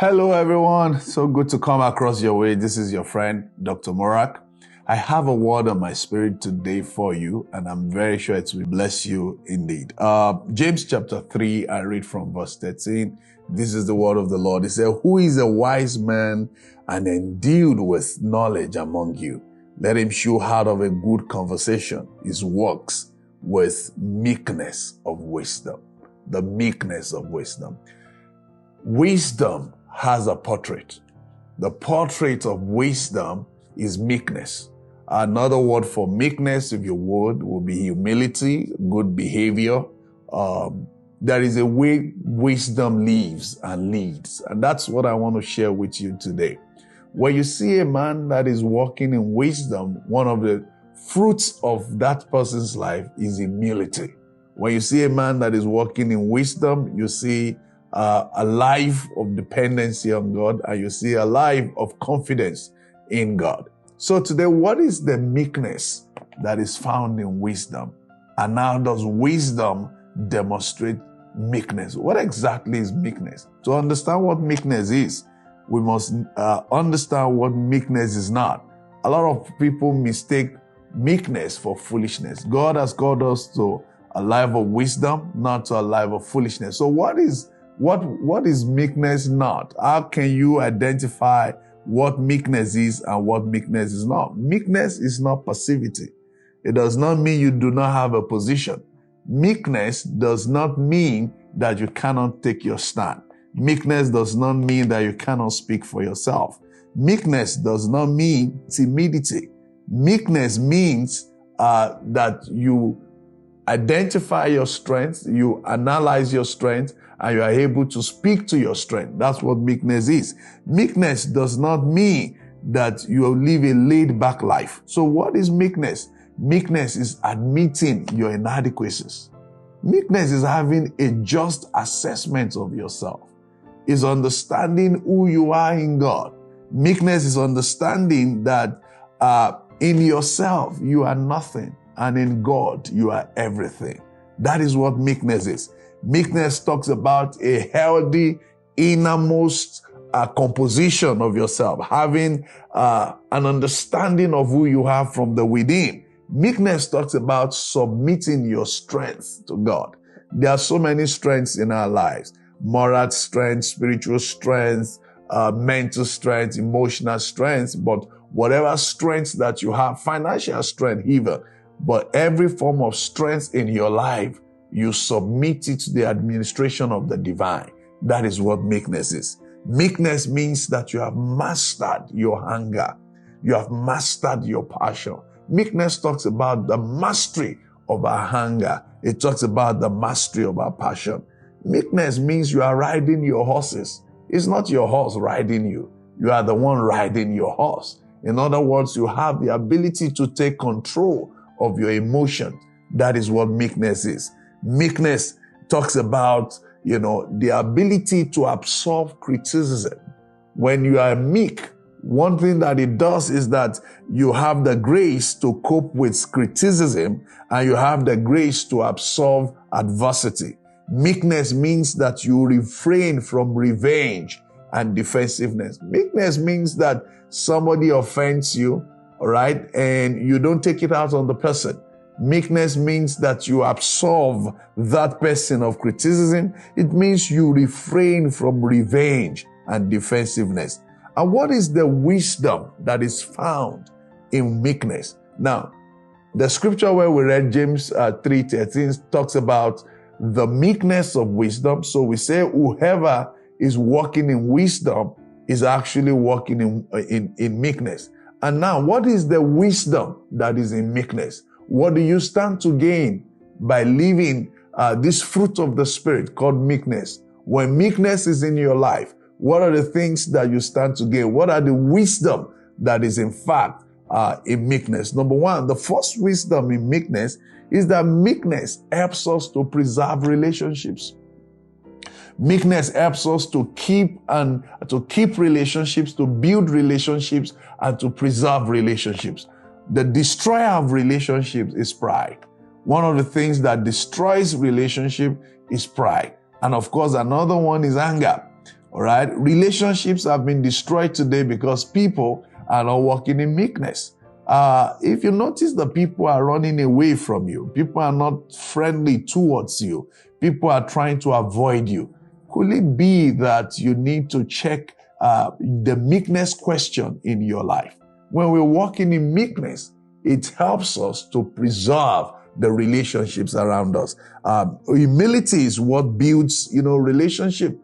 Hello, everyone. So good to come across your way. This is your friend, Dr. Morak. I have a word on my spirit today for you, and I'm very sure it will bless you indeed. James chapter 3, I read from verse 13. This is the word of the Lord. It says, "Who is a wise man and endued with knowledge among you? Let him show out of a good conversation his works with meekness of wisdom." The meekness of wisdom. Wisdom has a portrait. The portrait of wisdom is meekness. Another word for meekness, if you would be humility, good behavior. There is a way wisdom lives and leads. And that's what I want to share with you today. When you see a man that is walking in wisdom, one of the fruits of that person's life is humility. When you see a man that is walking in wisdom, you see a life of dependency on God, and you see a life of confidence in God. So today, what is the meekness that is found in wisdom? And how does wisdom demonstrate meekness? What exactly is meekness? To understand what meekness is, we must understand what meekness is not. A lot of people mistake meekness for foolishness. God has called us to a life of wisdom, not to a life of foolishness. So what is meekness not? How can you identify what meekness is and what meekness is not? Meekness is not passivity. It does not mean you do not have a position. Meekness does not mean that you cannot take your stand. Meekness does not mean that you cannot speak for yourself. Meekness does not mean timidity. Meekness means that you identify your strengths, you analyze your strengths, and you are able to speak to your strength. That's what meekness is. Meekness does not mean that you live a laid-back life. So what is meekness? Meekness is admitting your inadequacies. Meekness is having a just assessment of yourself. It's understanding who you are in God. Meekness is understanding that in yourself you are nothing, and in God you are everything. That is what meekness is. Meekness talks about a healthy innermost composition of yourself, having an understanding of who you are from the within. Meekness talks about submitting your strength to God. There are so many strengths in our lives: moral strength, spiritual strength, mental strength, emotional strength. But whatever strength that you have, financial strength even, but every form of strength in your life, you submit it to the administration of the divine. That is what meekness is. Meekness means that you have mastered your anger. You have mastered your passion. Meekness talks about the mastery of our anger. It talks about the mastery of our passion. Meekness means you are riding your horses. It's not your horse riding you. You are the one riding your horse. In other words, you have the ability to take control of your emotion. That is what meekness is. Meekness talks about, the ability to absorb criticism. When you are meek, one thing that it does is that you have the grace to cope with criticism, and you have the grace to absorb adversity. Meekness means that you refrain from revenge and defensiveness. Meekness means that somebody offends you, all right, and you don't take it out on the person. Meekness means that you absolve that person of criticism. It means you refrain from revenge and defensiveness. And what is the wisdom that is found in meekness? Now, the scripture where we read, James 3:13, talks about the meekness of wisdom. So we say whoever is walking in wisdom is actually walking in meekness. And now, what is the wisdom that is in meekness? What do you stand to gain by living this fruit of the Spirit called meekness? When meekness is in your life, what are the things that you stand to gain? What are the wisdom that is in fact in meekness? Number one, the first wisdom in meekness is that meekness helps us to preserve relationships. Meekness helps us to keep relationships, to build relationships, and to preserve relationships. The destroyer of relationships is pride. One of the things that destroys relationship is pride. And of course, another one is anger. All right. Relationships have been destroyed today because people are not walking in meekness. If you notice that people are running away from you, people are not friendly towards you, people are trying to avoid you, could it be that you need to check the meekness question in your life? When we're walking in meekness, it helps us to preserve the relationships around us. Humility is what builds, relationship.